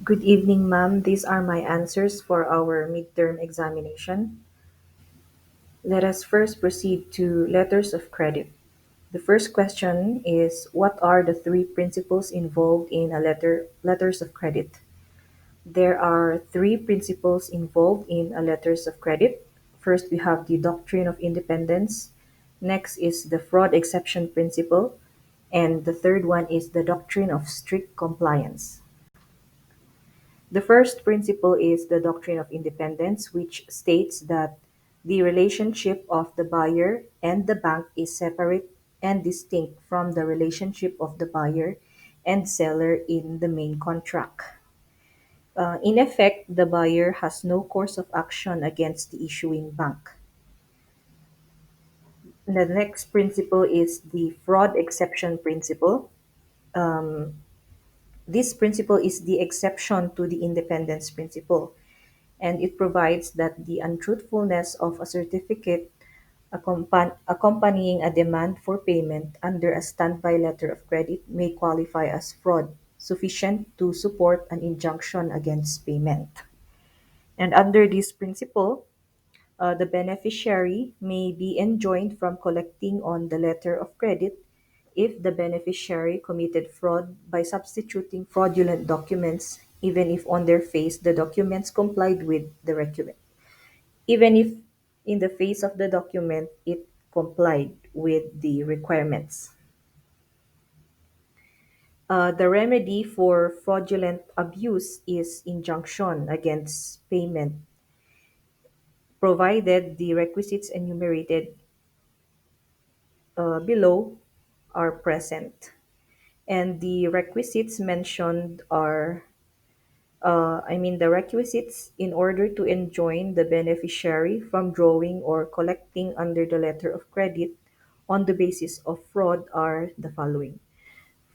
Good evening, ma'am. These are my answers for our midterm examination. Let us first proceed to letters of credit. The first question is, what are the three principles involved in a letters of credit? There are three principles involved in a letters of credit. First, we have the doctrine of independence. Next is the fraud exception principle. And the third one is the doctrine of strict compliance. The first principle is the doctrine of independence, which states that the relationship of the buyer and the bank is separate and distinct from the relationship of the buyer and seller in the main contract. In effect, the buyer has no course of action against the issuing bank. The next principle is the fraud exception principle. This principle is the exception to the independence principle, and it provides that the untruthfulness of a certificate accompanying a demand for payment under a standby letter of credit may qualify as fraud, sufficient to support an injunction against payment. And under this principle, the beneficiary may be enjoined from collecting on the letter of credit if the beneficiary committed fraud by substituting fraudulent documents, even if on their face the documents complied with the requirement. Even if in the face of the document it complied with the requirements. The remedy for fraudulent abuse is injunction against payment, provided the requisites enumerated below are present. And the requisites mentioned are, the requisites in order to enjoin the beneficiary from drawing or collecting under the letter of credit on the basis of fraud are the following.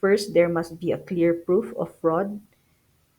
First, there must be a clear proof of fraud.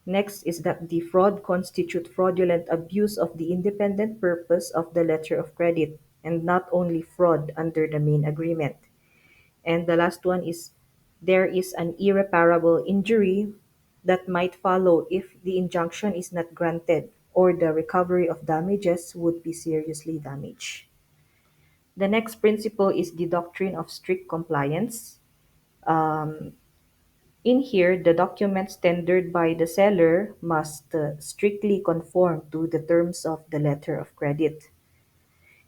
Next is that the fraud constitute fraudulent abuse of the independent purpose of the letter of credit and not only fraud under the main agreement. And the last one is there is an irreparable injury that might follow if the injunction is not granted or the recovery of damages would be seriously damaged. The next principle is the doctrine of strict compliance. In here, the documents tendered by the seller must strictly conform to the terms of the letter of credit,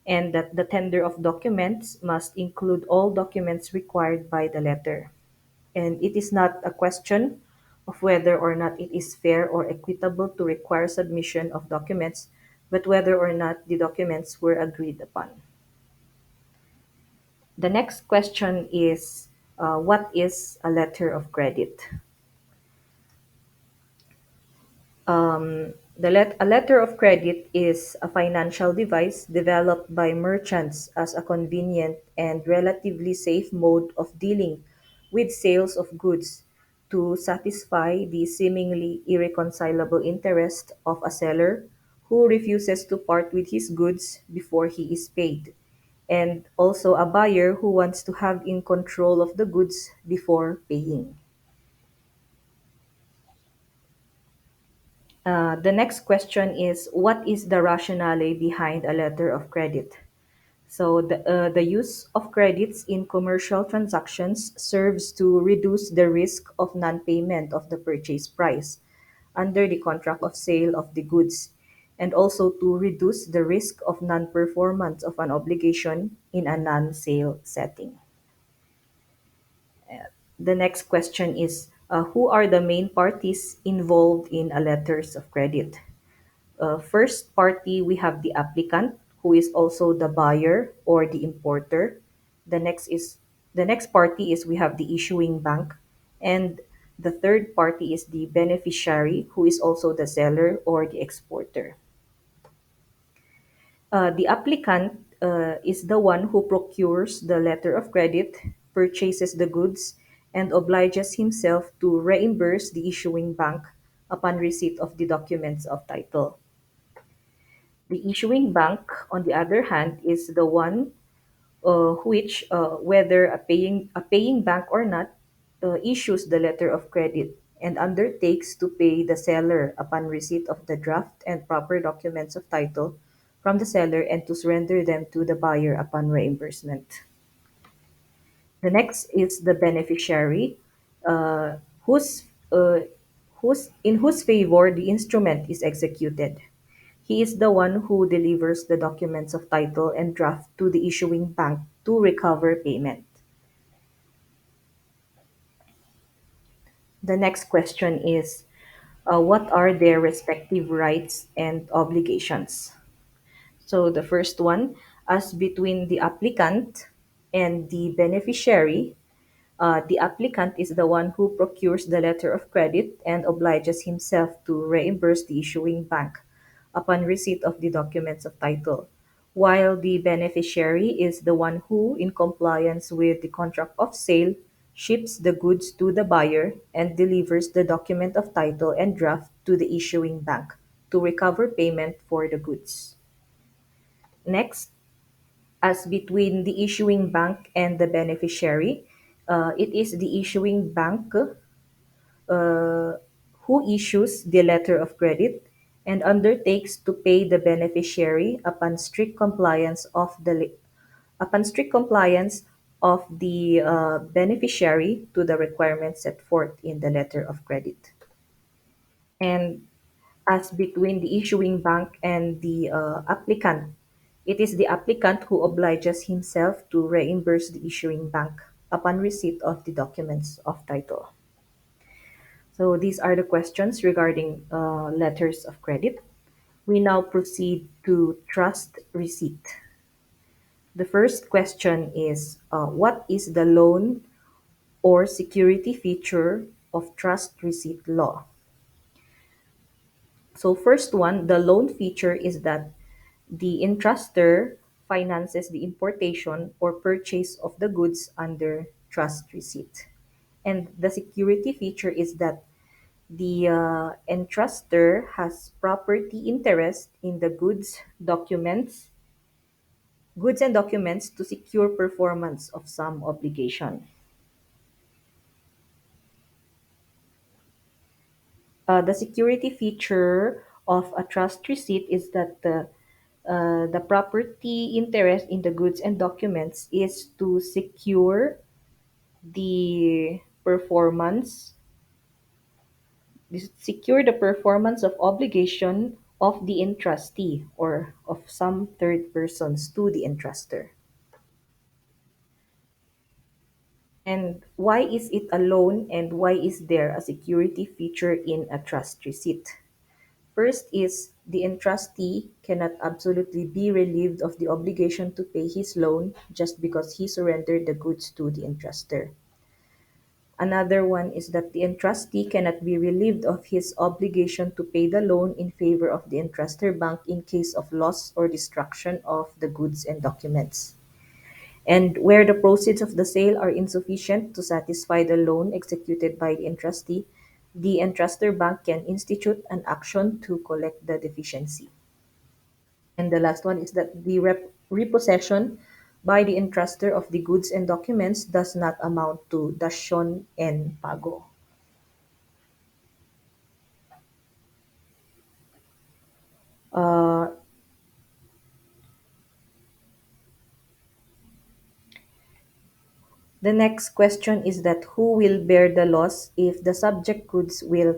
and that the tender of documents must include all documents required by the letter. And it is not a question of whether or not it is fair or equitable to require submission of documents, but whether or not the documents were agreed upon. The next question is, what is a letter of credit? A letter of credit is a financial device developed by merchants as a convenient and relatively safe mode of dealing with sales of goods to satisfy the seemingly irreconcilable interest of a seller who refuses to part with his goods before he is paid, and also a buyer who wants to have in control of the goods before paying. The next question is, what is the rationale behind a letter of credit? So, the use of credits in commercial transactions serves to reduce the risk of non payment of the purchase price under the contract of sale of the goods, and also to reduce the risk of non performance of an obligation in a non sale setting. The next question is, who are the main parties involved in a letters of credit? First party, we have the applicant, who is also the buyer or the importer. The next party is we have the issuing bank, and the third party is the beneficiary, who is also the seller or the exporter. The applicant is the one who procures the letter of credit, purchases the goods, and obliges himself to reimburse the issuing bank upon receipt of the documents of title. The issuing bank, on the other hand, is the one whether a paying bank or not, issues the letter of credit and undertakes to pay the seller upon receipt of the draft and proper documents of title from the seller and to surrender them to the buyer upon reimbursement. The next is the beneficiary, uh, whose uh, in whose favor the instrument is executed. He is the one who delivers the documents of title and draft to the issuing bank to recover payment. The next question is, what are their respective rights and obligations? So the first one, as between the applicant and the beneficiary, the applicant is the one who procures the letter of credit and obliges himself to reimburse the issuing bank upon receipt of the documents of title, while the beneficiary is the one who, in compliance with the contract of sale, ships the goods to the buyer and delivers the document of title and draft to the issuing bank to recover payment for the goods. Next, as between the issuing bank and the beneficiary, it is the issuing bank who issues the letter of credit and undertakes to pay the beneficiary upon strict compliance of the beneficiary to the requirements set forth in the letter of credit. And as between the issuing bank and the applicant, it is the applicant who obliges himself to reimburse the issuing bank upon receipt of the documents of title. So these are the questions regarding letters of credit. We now proceed to trust receipt. The first question is, what is the loan or security feature of trust receipt law? So first one, the loan feature is that the entrustor finances the importation or purchase of the goods under trust receipt. And the security feature is that the entrustor has property interest in the goods and documents to secure performance of some obligation. The security feature of a trust receipt is that the property interest in the goods and documents is to the performance secure the performance of obligation of the entrustee or of some third persons to the entrustor. And why is it a loan and why is there a security feature in a trust receipt? First is the entrustee cannot absolutely be relieved of the obligation to pay his loan just because he surrendered the goods to the entrustor. Another one is that the entrustee cannot be relieved of his obligation to pay the loan in favor of the entrustor bank in case of loss or destruction of the goods and documents. And where the proceeds of the sale are insufficient to satisfy the loan executed by the entrustor bank can institute an action to collect the deficiency. And the last one is that the repossession by the entrustor of the goods and documents does not amount to dasyon en pago. Uh, the next question is that who will bear the loss if the subject goods will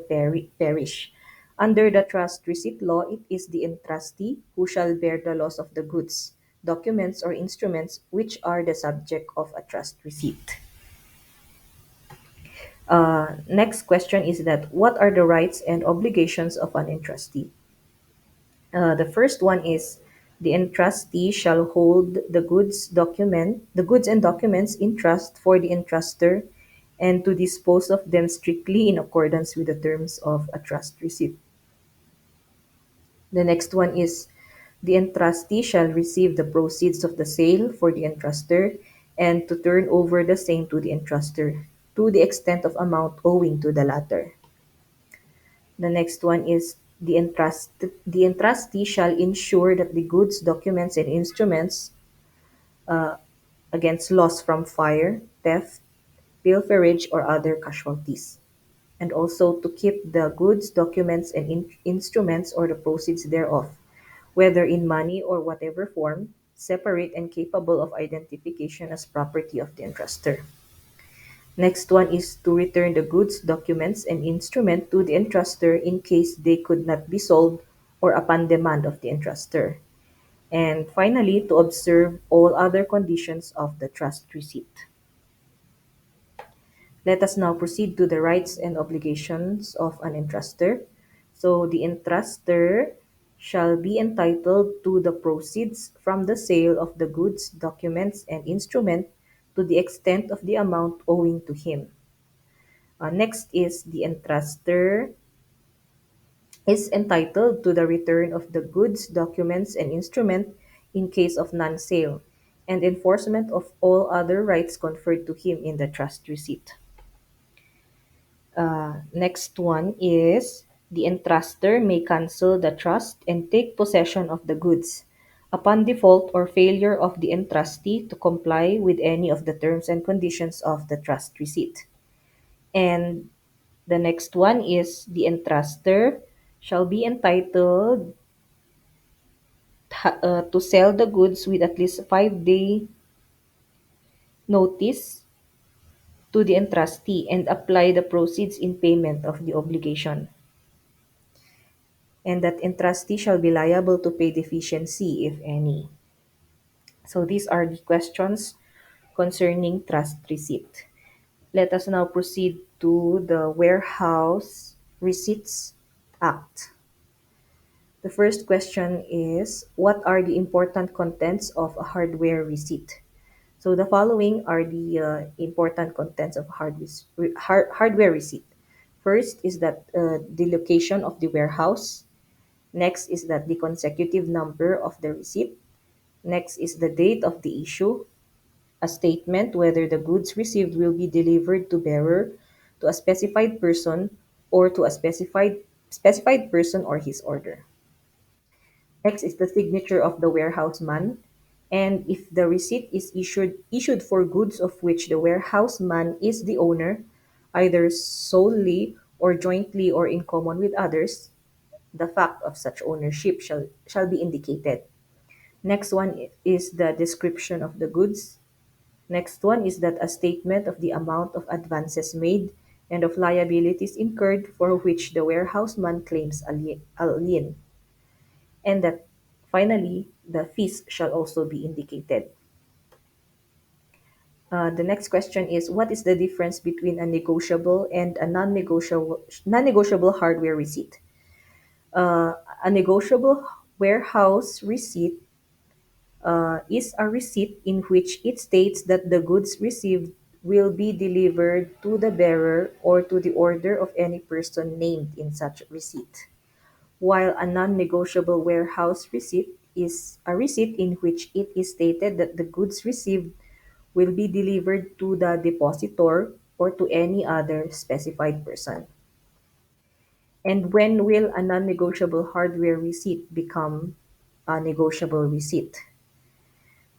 perish? Under the trust receipt law, it is the entrustee who shall bear the loss of the goods, documents, or instruments which are the subject of a trust receipt. Next question is that what are the rights and obligations of an entrustee? The first one is the entrustee shall hold the goods and documents in trust for the entrustor and to dispose of them strictly in accordance with the terms of a trust receipt. The next one is the entrustee shall receive the proceeds of the sale for the entrustor and to turn over the same to the entrustor to the extent of amount owing to the latter. The next one is the entrustee shall ensure that the goods, documents, and instruments against loss from fire, theft, pilferage, or other casualties. and also to keep the goods, documents, and instruments or the proceeds thereof, whether in money or whatever form, separate and capable of identification as property of the entrustor. Next one is to return the goods, documents, and instrument to the entrustor in case they could not be sold or upon demand of the entrustor. And finally, to observe all other conditions of the trust receipt. Let us now proceed to the rights and obligations of an entrustor. So the entrustor shall be entitled to the proceeds from the sale of the goods, documents, and instrument to the extent of the amount owing to him. Next is the entrustor is entitled to the return of the goods, documents, and instrument in case of non-sale, and enforcement of all other rights conferred to him in the trust receipt. Next one is the entrustor may cancel the trust and take possession of the goods upon default or failure of the entrustee to comply with any of the terms and conditions of the trust receipt. And the next one is the entrustor shall be entitled to sell the goods with at least 5-day notice to the entrustee and apply the proceeds in payment of the obligation. And that entrustee shall be liable to pay deficiency, if any. So these are the questions concerning trust receipt. Let us now proceed to the Warehouse Receipts Act. The first question is, what are the important contents of a hardware receipt? So the following are the important contents of hardware receipt. First is that the location of the warehouse. Next is that the consecutive number of the receipt. Next is the date of the issue, a statement whether the goods received will be delivered to bearer, to a specified person, or to a specified person or his order. Next is the signature of the warehouseman, and if the receipt is issued for goods of which the warehouseman is the owner, either solely or jointly or in common with others, the fact of such ownership shall be indicated. Next one is the description of the goods. Next one is that a statement of the amount of advances made and of liabilities incurred for which the warehouseman claims a lien. And that finally, the fees shall also be indicated. The next question is, what is the difference between a negotiable and a non-negotiable hardware receipt? A negotiable warehouse receipt is a receipt in which it states that the goods received will be delivered to the bearer or to the order of any person named in such receipt, while a non-negotiable warehouse receipt is a receipt in which it is stated that the goods received will be delivered to the depositor or to any other specified person. And when will a non-negotiable hardware receipt become a negotiable receipt?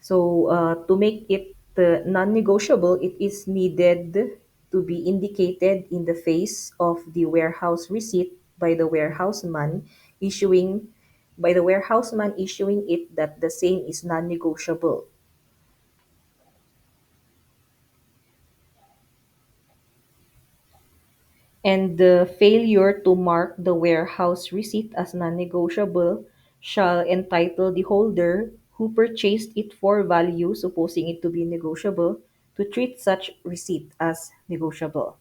So, to make it non-negotiable, it is needed to be indicated in the face of the warehouse receipt by the warehouseman issuing it that the same is non-negotiable. And the failure to mark the warehouse receipt as non-negotiable shall entitle the holder who purchased it for value, supposing it to be negotiable, to treat such receipt as negotiable.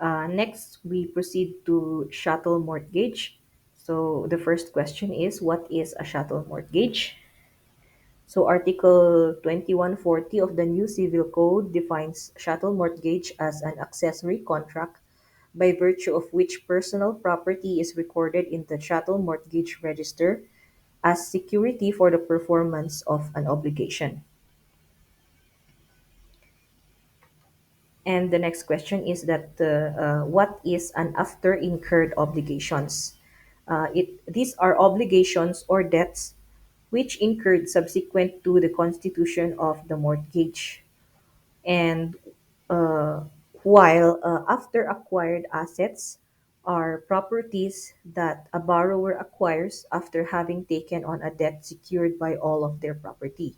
Next, we proceed to chattel mortgage. So the first question is, what is a chattel mortgage? So Article 2140 of the new Civil Code defines chattel mortgage as an accessory contract by virtue of which personal property is recorded in the chattel mortgage register as security for the performance of an obligation. And the next question is that what is an after incurred obligations? These are obligations or debts which incurred subsequent to the constitution of the mortgage, and while after acquired assets are properties that a borrower acquires after having taken on a debt secured by all of their property,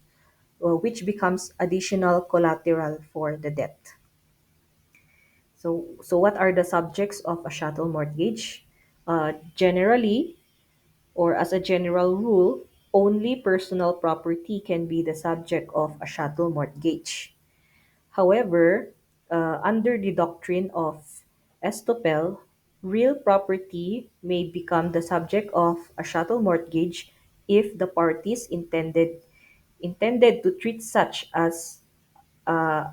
which becomes additional collateral for the debt. So what are the subjects of a chattel mortgage? Generally, or as a general rule, only personal property can be the subject of a chattel mortgage. However, under the doctrine of estoppel, real property may become the subject of a chattel mortgage if the parties intended to treat such as a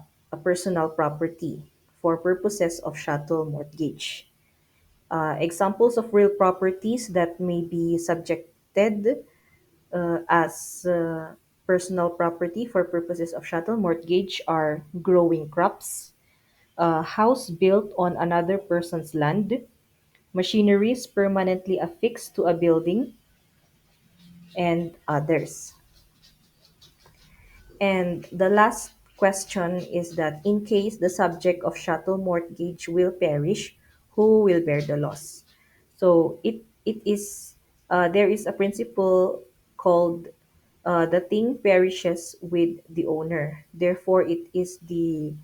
personal property for purposes of chattel mortgage. Examples of real properties that may be subjected as personal property for purposes of chattel mortgage are growing crops, a house built on another person's land, machineries permanently affixed to a building, and others. And the last question is that in case the subject of chattel mortgage will perish, who will bear the loss? So it is there is a principle called the thing perishes with the owner. Therefore, it is the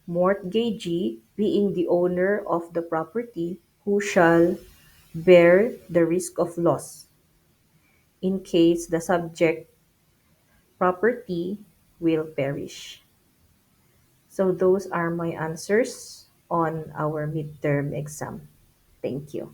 mortgagee, being the owner of the property, who shall bear the risk of loss in case the subject property will perish. So those are my answers on our midterm exam. Thank you.